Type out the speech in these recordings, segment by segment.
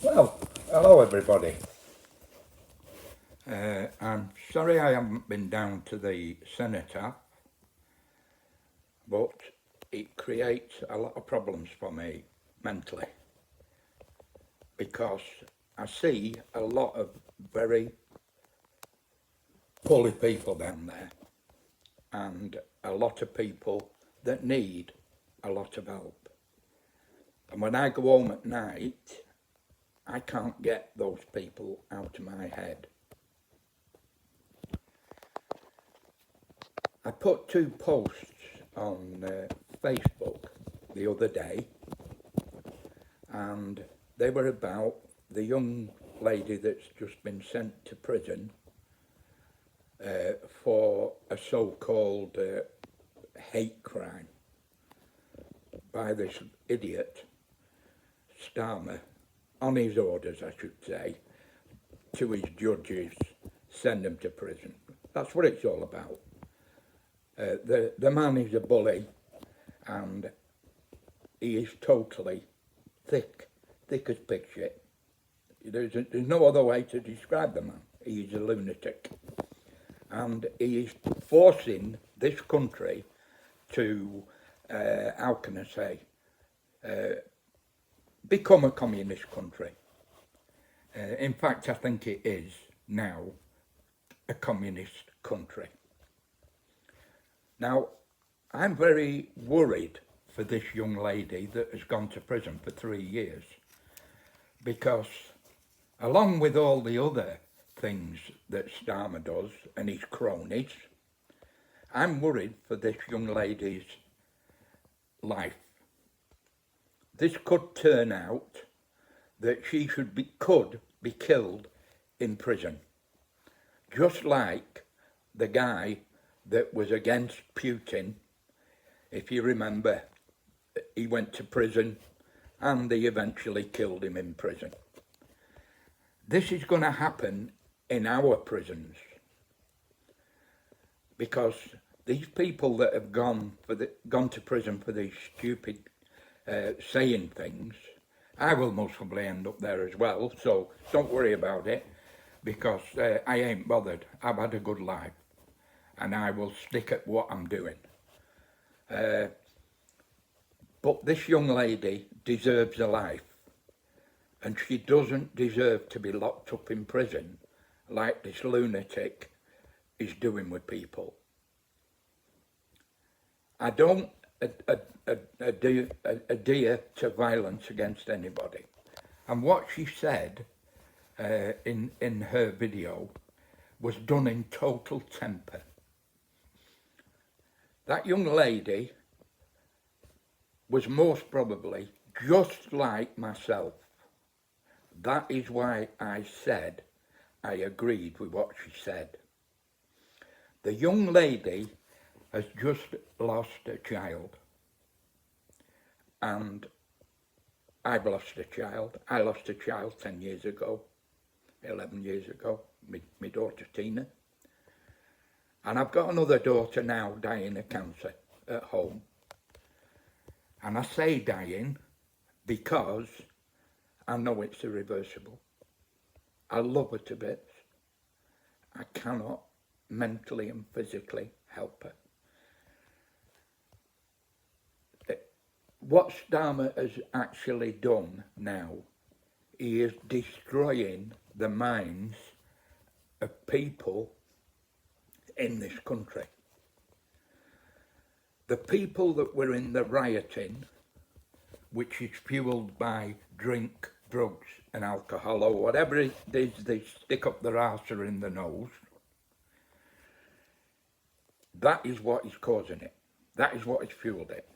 Well, hello everybody. I'm sorry I haven't been down to the cenotaph, but it creates a lot of problems for me mentally because I see a lot of very poorly people down there and a lot of people that need a lot of help. And when I go home at night, I can't get those people out of my head. I put two posts on Facebook the other day, and they were about the young lady that's just been sent to prison for a so-called hate crime by this idiot, Starmer, on his orders, I should say, to his judges, send him to prison. That's what it's all about. The man is a bully, and he is totally thick as pig shit. There's no other way to describe the man. He is a lunatic. And he is forcing this country to, how can I say, become a communist country. In fact, I think it is now a communist country. Now, I'm very worried for this young lady that has gone to prison for 3 years because along with all the other things that Starmer does and his cronies, I'm worried for this young lady's life. This could turn out that she could be killed in prison, just like the guy that was against Putin. If you remember, he went to prison and they eventually killed him in prison. This is going to happen in our prisons because these people that have gone to prison for these stupid saying things, I will most probably end up there as well, so don't worry about it because I ain't bothered. I've had a good life and I will stick at what I'm doing. But this young lady deserves a life, and she doesn't deserve to be locked up in prison like this lunatic is doing with people. I don't adhere to violence against anybody. And what she said in her video was done in total temper. That young lady was most probably just like myself. That is why I said I agreed with what she said. The young lady has just lost a child, and I've lost a child. I lost a child 10 years ago, 11 years ago, my daughter Tina. And I've got another daughter now dying of cancer at home. And I say dying because I know it's irreversible. I love her to bits. I cannot mentally and physically help her. What Starmer has actually done now, he is destroying the minds of people in this country. The people that were in the rioting, which is fueled by drink, drugs and alcohol or whatever it is they stick up their arse or in the nose, that is what is causing it. That is what has fueled it.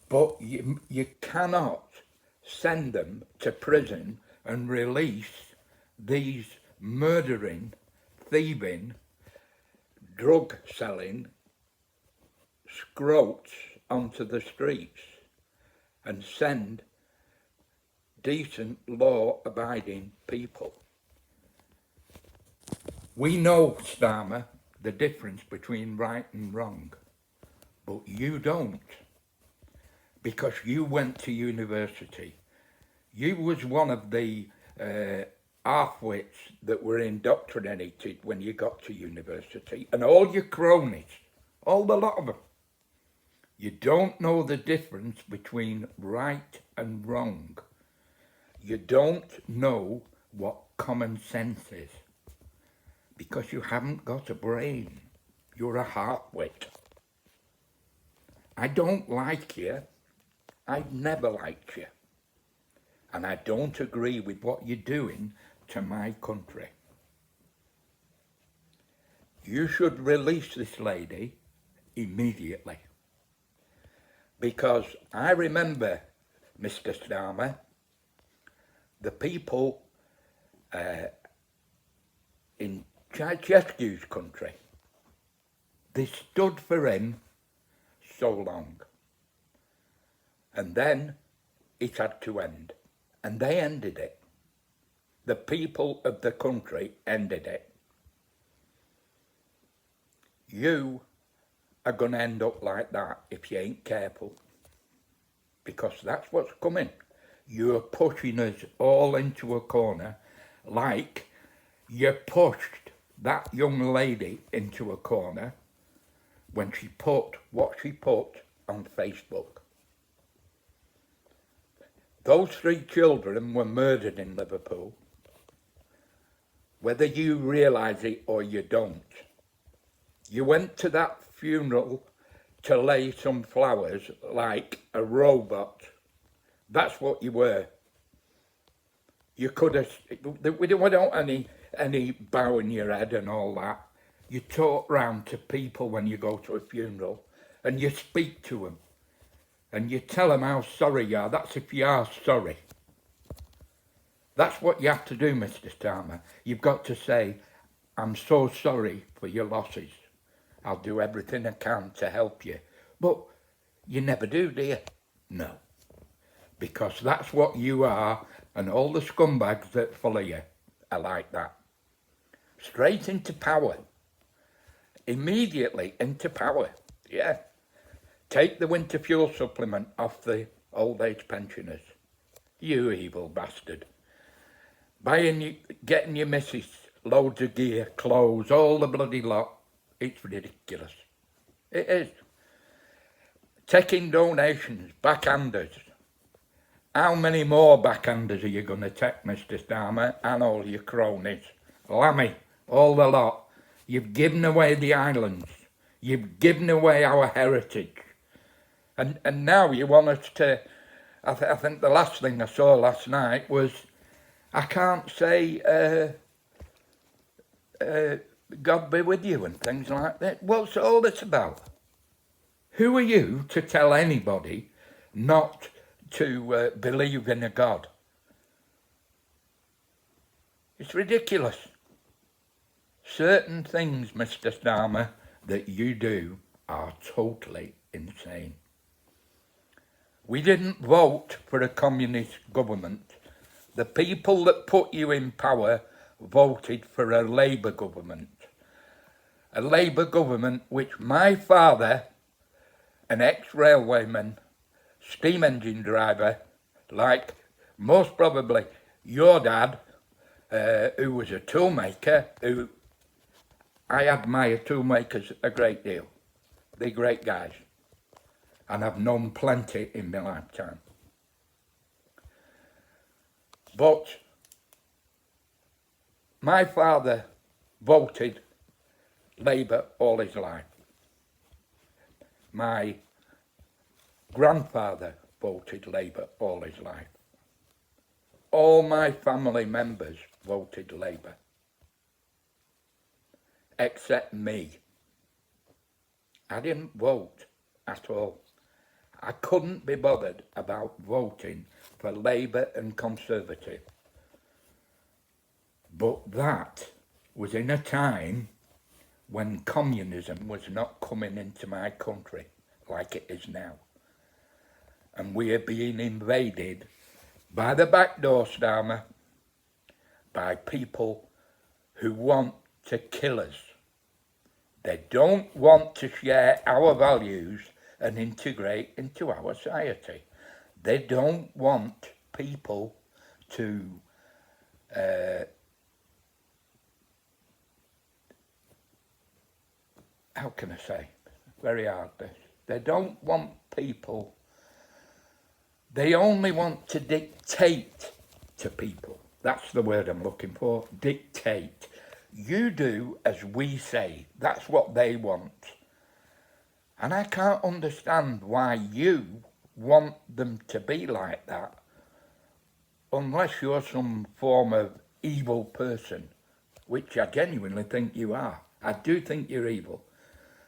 But you cannot send them to prison and release these murdering, thieving, drug selling scroats onto the streets and send decent, law-abiding people. We know, Starmer, the difference between right and wrong, but you don't, because you went to university, You was one of the half-wits that were indoctrinated when you got to university, and all your cronies, all the lot of them. You don't know the difference between right and wrong. You don't know what common sense is because you haven't got a brain. You're a half-wit. I don't like you. I've never liked you. And I don't agree with what you're doing to my country. You should release this lady immediately. Because I remember, Mr. Starmer, the people in Ceausescu's country, they stood for him so long. And then it had to end. And they ended it. The people of the country ended it. You are going to end up like that if you ain't careful. Because that's what's coming. You're pushing us all into a corner like you pushed that young lady into a corner when she put what she put on Facebook. Those 3 children were murdered in Liverpool. Whether you realise it or you don't. You went to that funeral to lay some flowers like a robot. That's what you were. You could have, we don't want any bowing your head and all that. You talk round to people when you go to a funeral and you speak to them. And you tell them how sorry you are. That's if you are sorry. That's what you have to do, Mr. Starmer. You've got to say, I'm so sorry for your losses. I'll do everything I can to help you. But you never do you? No. Because that's what you are, and all the scumbags that follow you are like that. Straight into power. Immediately into power. Yeah. Take the winter fuel supplement off the old age pensioners. You evil bastard. Getting your missus loads of gear, clothes, all the bloody lot. It's ridiculous. It is. Taking donations, backhanders. How many more backhanders are you going to take, Mr. Starmer, and all your cronies? Lammy, all the lot. You've given away the islands. You've given away our heritage. And now you want us to, I think the last thing I saw last night was, I can't say, God be with you and things like that. What's all this about? Who are you to tell anybody not to believe in a God? It's ridiculous. Certain things, Mr. Starmer, that you do are totally insane. We didn't vote for a communist government. The people that put you in power voted for a Labour government. A Labour government which my father, an ex-railwayman, steam engine driver, like most probably your dad, who was a toolmaker, who I admire toolmakers a great deal. They're great guys. And I've known plenty in my lifetime. But my father voted Labour all his life. My grandfather voted Labour all his life. All my family members voted Labour. Except me. I didn't vote at all. I couldn't be bothered about voting for Labour and Conservative. But that was in a time when communism was not coming into my country like it is now. And we are being invaded by the back door, Starmer, by people who want to kill us. They don't want to share our values and integrate into our society. They don't want people to uh, how can I say, very hard this, they don't want people, they only want to dictate to people. That's the word I'm looking for, dictate. You do as we say. That's what they want. And I can't understand why you want them to be like that unless you're some form of evil person, which I genuinely think you are. I do think you're evil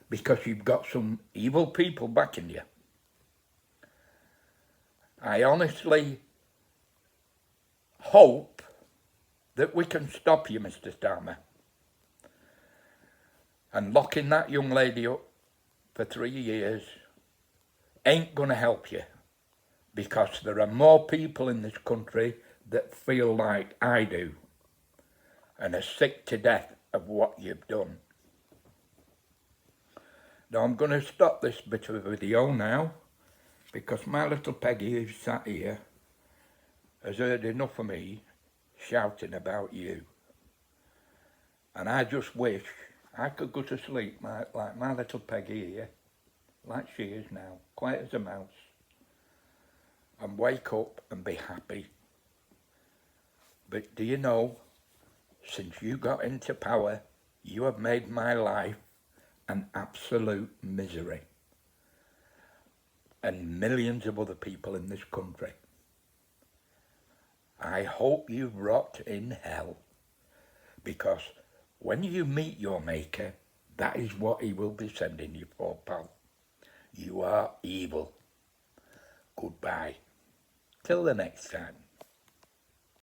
because you've got some evil people backing you. I honestly hope that we can stop you, Mr. Starmer. And locking that young lady up for 3 years ain't going to help you, because there are more people in this country that feel like I do and are sick to death of what you've done. Now I'm going to stop this bit of a video now, because my little Peggy, who's sat here, has heard enough of me shouting about you. And I just wish I could go to sleep like my little Peggy here, like she is now, quiet as a mouse, and wake up and be happy. But do you know, since you got into power, you have made my life an absolute misery. And millions of other people in this country. I hope you rot in hell, because when you meet your maker, that is what he will be sending you for, pal. You are evil. Goodbye. Till the next time.